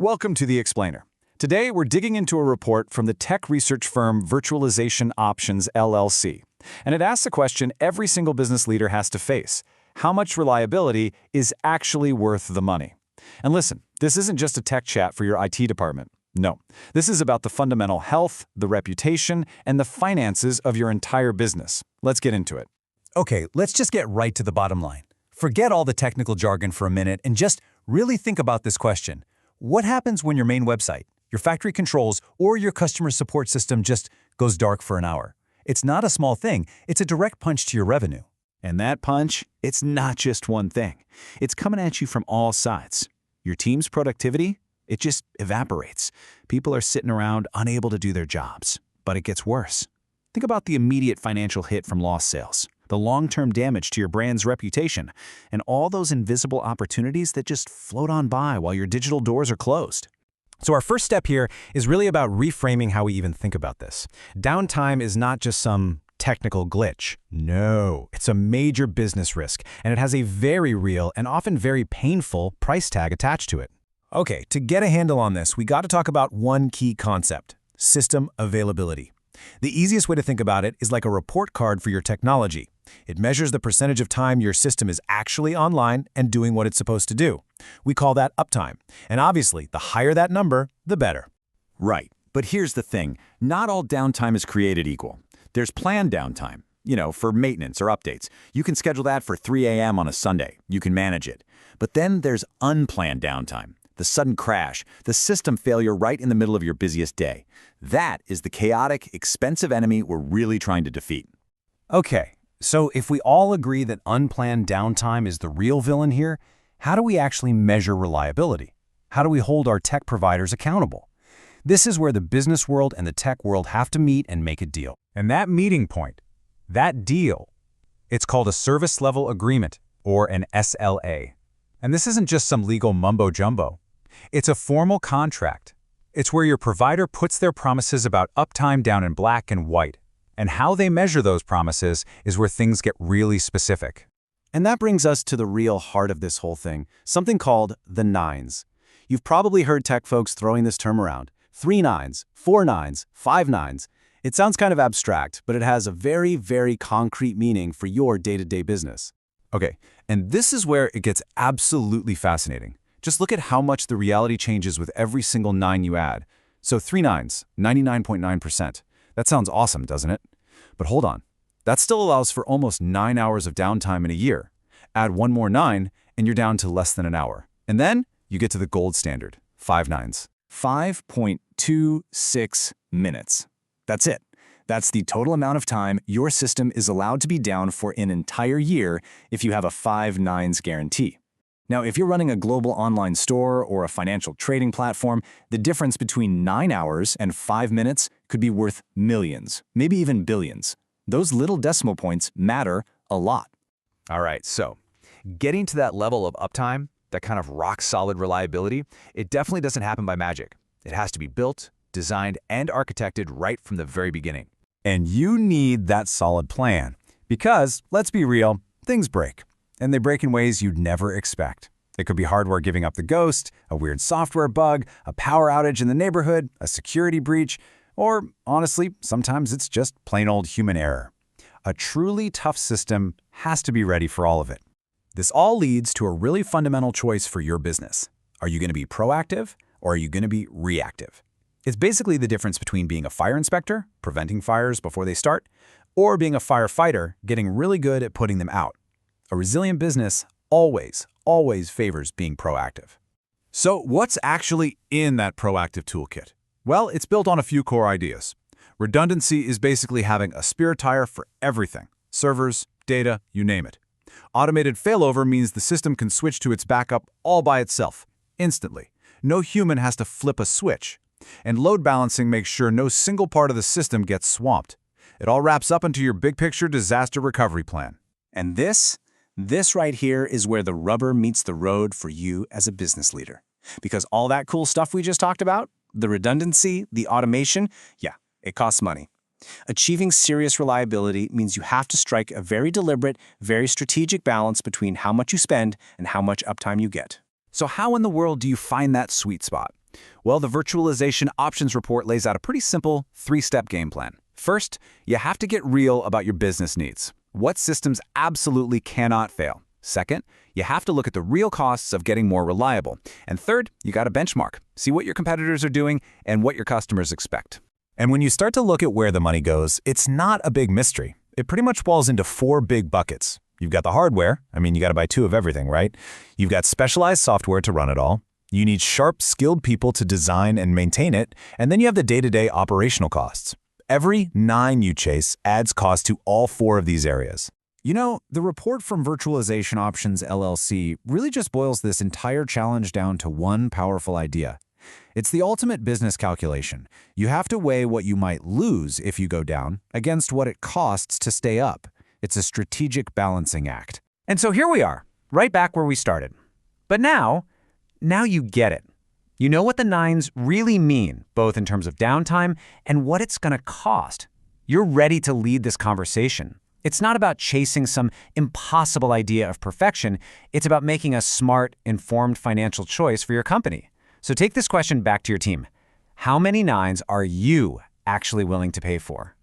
Welcome to The Explainer. Today, we're digging into a report from the tech research firm Virtualization Options LLC. And it asks a question every single business leader has to face. How much reliability is actually worth the money? And listen, this isn't just a tech chat for your IT department. No, this is about the fundamental health, the reputation, and the finances of your entire business. Let's get into it. Okay, let's just get right to the bottom line. Forget all the technical jargon for a minute and just really think about this question. What happens when your main website, your factory controls, or your customer support system just goes dark for an hour? It's not a small thing, it's a direct punch to your revenue. And that punch, it's not just one thing. It's coming at you from all sides. Your team's productivity, it just evaporates. People are sitting around unable to do their jobs. But it gets worse. Think about the immediate financial hit from lost sales, the long-term damage to your brand's reputation, and all those invisible opportunities that just float on by while your digital doors are closed. So our first step here is really about reframing how we even think about this. Downtime is not just some technical glitch. No, it's a major business risk, and it has a very real and often very painful price tag attached to it. Okay, to get a handle on this, we got to talk about one key concept: system availability. The easiest way to think about it is like a report card for your technology. It measures the percentage of time your system is actually online and doing what it's supposed to do. We call that uptime. And obviously, the higher that number, the better. Right. But here's the thing. Not all downtime is created equal. There's planned downtime, for maintenance or updates. You can schedule that for 3 a.m. on a Sunday. You can manage it. But then there's unplanned downtime. The sudden crash, the system failure right in the middle of your busiest day. That is the chaotic, expensive enemy we're really trying to defeat. Okay, so if we all agree that unplanned downtime is the real villain here, how do we actually measure reliability? How do we hold our tech providers accountable? This is where the business world and the tech world have to meet and make a deal. And that meeting point, that deal, it's called a service level agreement, or an SLA. And this isn't just some legal mumbo-jumbo. It's a formal contract. It's where your provider puts their promises about uptime down in black and white. And how they measure those promises is where things get really specific. And that brings us to the real heart of this whole thing, something called the nines. You've probably heard tech folks throwing this term around. 3 nines, 4 nines, 5 nines. It sounds kind of abstract, but it has a very, very concrete meaning for your day-to-day business. Okay, and this is where it gets absolutely fascinating. Just look at how much the reality changes with every single 9 you add. So 3 nines, 99.9%. That sounds awesome, doesn't it? But hold on. That still allows for almost 9 hours of downtime in a year. Add one more 9, and you're down to less than an hour. And then you get to the gold standard, 5 nines. 5.26 minutes. That's it. That's the total amount of time your system is allowed to be down for an entire year if you have a 5 nines guarantee. Now, if you're running a global online store or a financial trading platform, the difference between 9 hours and 5 minutes could be worth millions, maybe even billions. Those little decimal points matter a lot. All right, so getting to that level of uptime, that kind of rock-solid reliability, it definitely doesn't happen by magic. It has to be built, designed, and architected right from the very beginning. And you need that solid plan. Because, let's be real, things break. And they break in ways you'd never expect. It could be hardware giving up the ghost, a weird software bug, a power outage in the neighborhood, a security breach, or, honestly, sometimes it's just plain old human error. A truly tough system has to be ready for all of it. This all leads to a really fundamental choice for your business. Are you going to be proactive, or are you going to be reactive? It's basically the difference between being a fire inspector, preventing fires before they start, or being a firefighter, getting really good at putting them out. A resilient business always favors being proactive. So what's actually in that proactive toolkit? Well, it's built on a few core ideas. Redundancy is basically having a spare tire for everything. Servers, data, you name it. Automated failover means the system can switch to its backup all by itself, instantly. No human has to flip a switch. And load balancing makes sure no single part of the system gets swamped. It all wraps up into your big picture disaster recovery plan. And this right here is where the rubber meets the road for you as a business leader. Because all that cool stuff we just talked about, the redundancy, the automation, yeah, it costs money. Achieving serious reliability means you have to strike a very deliberate, very strategic balance between how much you spend and how much uptime you get. So how in the world do you find that sweet spot? Well, the Virtualization Options Report lays out a pretty simple three-step game plan. First, you have to get real about your business needs. What systems absolutely cannot fail? Second, you have to look at the real costs of getting more reliable. And third, you got to benchmark. See what your competitors are doing and what your customers expect. And when you start to look at where the money goes, it's not a big mystery. It pretty much falls into 4 big buckets. You've got the hardware. I mean, you got to buy 2 of everything, right? You've got specialized software to run it all. You need sharp, skilled people to design and maintain it. And then you have the day-to-day operational costs. Every 9 you chase adds cost to all 4 of these areas. You know, the report from Virtualization Options LLC really just boils this entire challenge down to one powerful idea. It's the ultimate business calculation. You have to weigh what you might lose if you go down against what it costs to stay up. It's a strategic balancing act. And so here we are, right back where we started. But now you get it. You know what the 9s really mean, both in terms of downtime and what it's going to cost. You're ready to lead this conversation. It's not about chasing some impossible idea of perfection. It's about making a smart, informed financial choice for your company. So take this question back to your team. How many 9s are you actually willing to pay for?